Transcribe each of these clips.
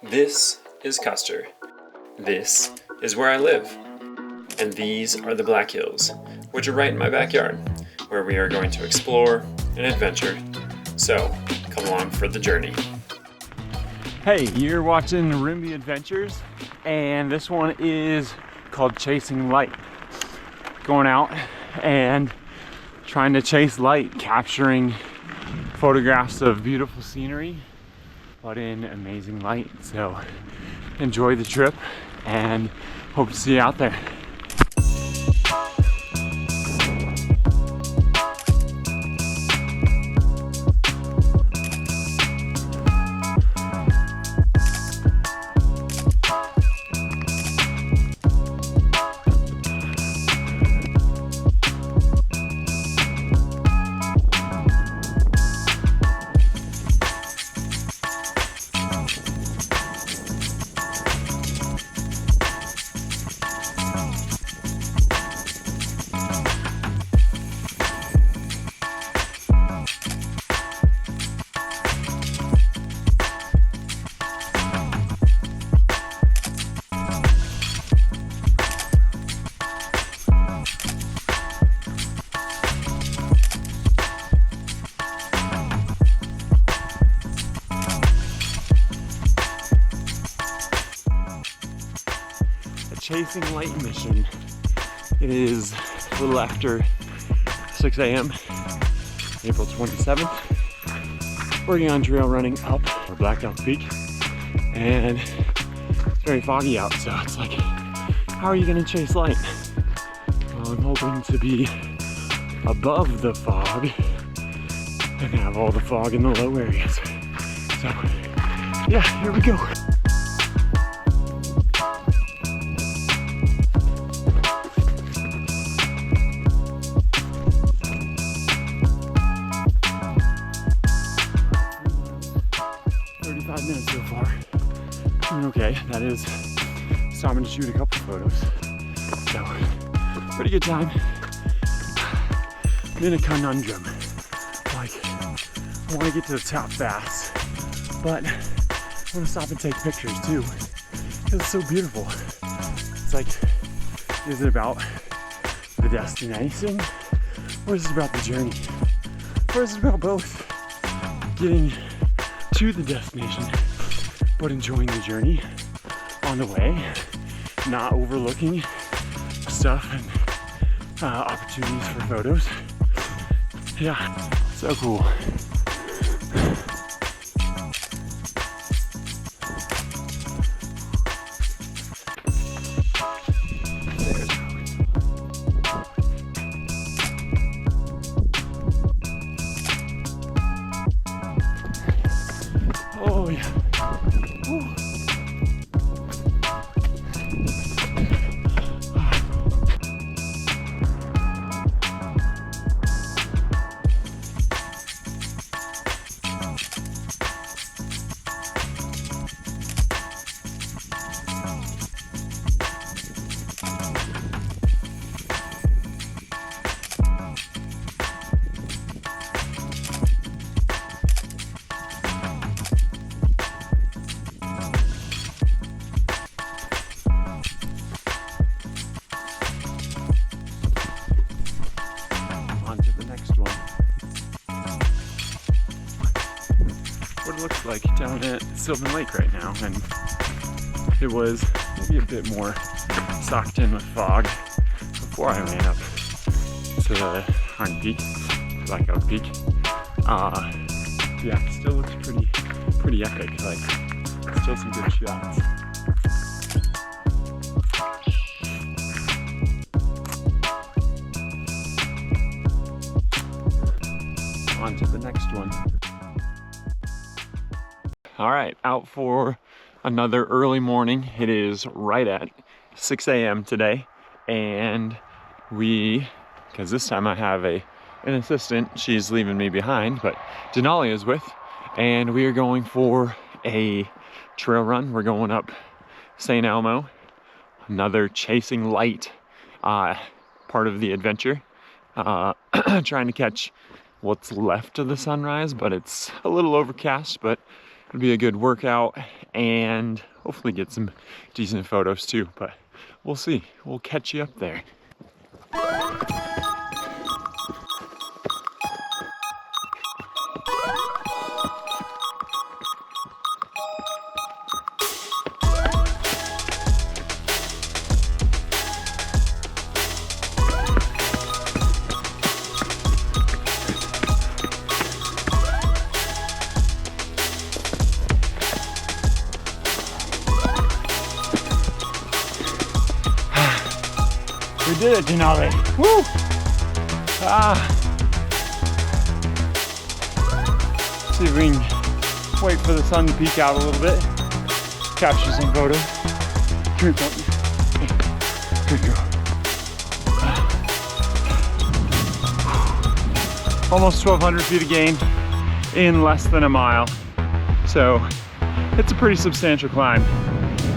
This is Custer. This is where I live. And these are the Black Hills, which are right in my backyard, where we are going to explore and adventure. So, come along for the journey. Hey, you're watching RIMBY Adventures, and this one is called Chasing Light. Going out and trying to chase light, capturing photographs of beautiful scenery, but in amazing light. So enjoy the trip and hope to see you out there. Chasing light mission. It is a little after 6 a.m. April 27th. Working on trail running up Black Elk Peak, and it's very foggy out, so it's like, how are you gonna chase light? Well, I'm hoping to be above the fog and have all the fog in the low areas. So yeah, here we go. 35 minutes so far. Doing okay. That is stopping to shoot a couple photos. So, pretty good time. I'm in a conundrum. Like, I want to get to the top fast, but I want to stop and take pictures too, because it's so beautiful. It's like, is it about the destination, or is it about the journey? Or is it about both? Getting to the destination, but enjoying the journey on the way, not overlooking stuff and opportunities for photos. Yeah, so cool. Oh yeah. Woo. What it looks like down at Sylvan Lake right now, and it was maybe a bit more socked in with fog before I ran up to the Harn Peak, Black Elk Peak. Yeah, it still looks pretty epic. Like, still some good shots. On to the next one. All right, out for another early morning. It is right at 6 a.m. today, and because this time I have an assistant, she's leaving me behind, but Denali is with, and we are going for a trail run. We're going up St. Elmo, another chasing light part of the adventure. Trying to catch what's left of the sunrise, but it's a little overcast, but it'll be a good workout and hopefully get some decent photos too, but we'll see. We'll catch you up there. We did it, Denali. Woo! See if we can wait for the sun to peek out a little bit. Capture some photos. Here, puppy. Good girl. Almost 1,200 feet of gain in less than a mile. So it's a pretty substantial climb.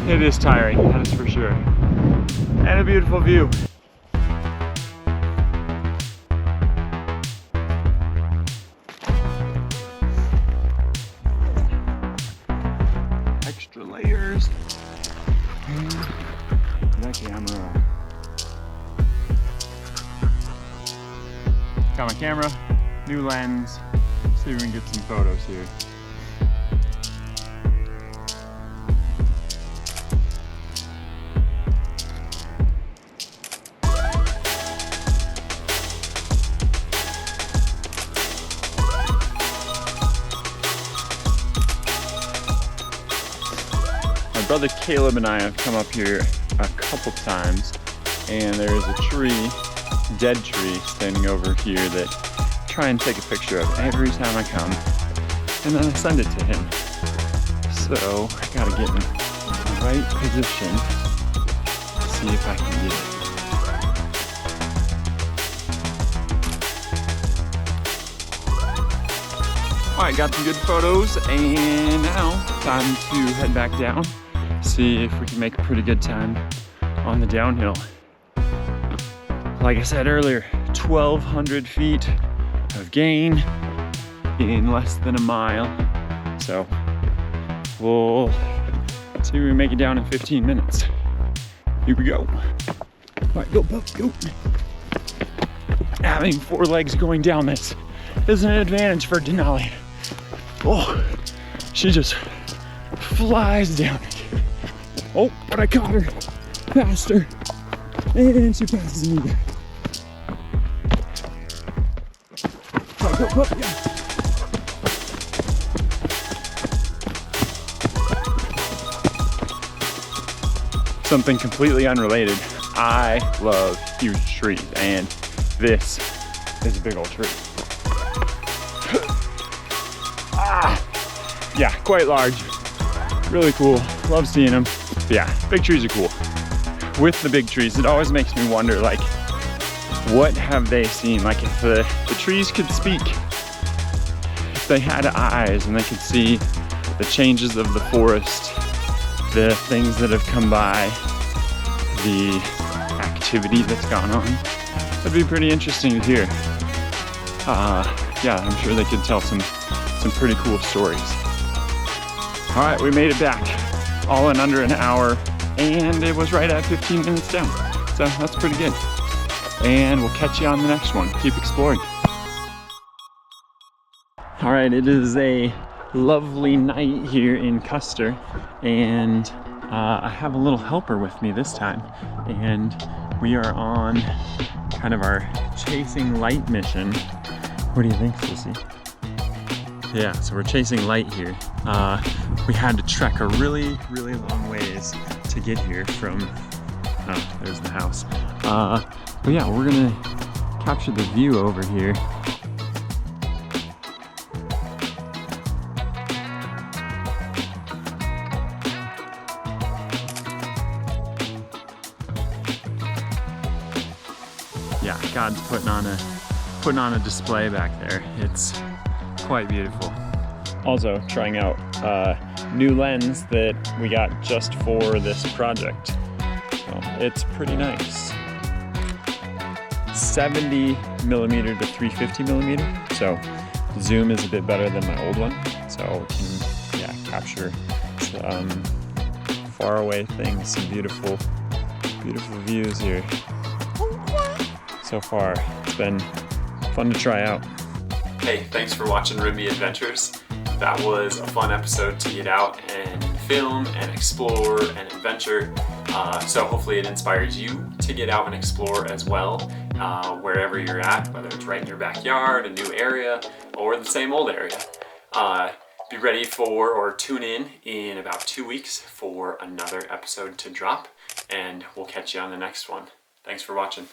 It is tiring, that is for sure. And a beautiful view. Extra layers. And that camera. Got my camera, new lens. See if we can get some photos here. My brother Caleb and I have come up here a couple times, and there's a tree, dead tree, standing over here that I try and take a picture of every time I come, and then I send it to him. So I gotta get in the right position to see if I can get it. Alright, got some good photos, and now time to head back down, see if we can make a pretty good time on the downhill. Like I said earlier, 1,200 feet of gain in less than a mile. So we'll see if we make it down in 15 minutes. Here we go. Alright, go, pup, go. Having 4 legs going down this is an advantage for Denali. Oh, she just flies down it. Oh, but I caught her, passed her, and she passes me back. Go, yeah. Something completely unrelated. I love huge trees, and this is a big old tree. Yeah, quite large. Really cool. Love seeing them. But yeah, big trees are cool. With the big trees, it always makes me wonder, like, what have they seen? Like, if the trees could speak, if they had eyes and they could see the changes of the forest, the things that have come by, the activity that's gone on, that'd be pretty interesting to hear. Yeah, I'm sure they could tell some pretty cool stories. All right, we made it back, all in under an hour, and it was right at 15 minutes down. So that's pretty good. And we'll catch you on the next one. Keep exploring. All right, it is a lovely night here in Custer, and I have a little helper with me this time, and we are on kind of our chasing light mission. What do you think, Sissy? Yeah, so we're chasing light here. We had to trek a really, really long ways to get here from, oh, there's the house. But yeah, we're gonna capture the view over here. Yeah, God's putting on a display back there. It's quite beautiful. Also trying out a new lens that we got just for this project. So it's pretty nice. 70 millimeter to 350 millimeter. So zoom is a bit better than my old one. So it can, yeah, capture faraway things, some beautiful views here. So far, it's been fun to try out. Hey, thanks for watching RIMBY Adventures. That was a fun episode to get out and film and explore and adventure. So hopefully it inspires you to get out and explore as well, wherever you're at, whether it's right in your backyard, a new area, or the same old area. Be ready for or tune in about 2 weeks for another episode to drop, and we'll catch you on the next one. Thanks for watching.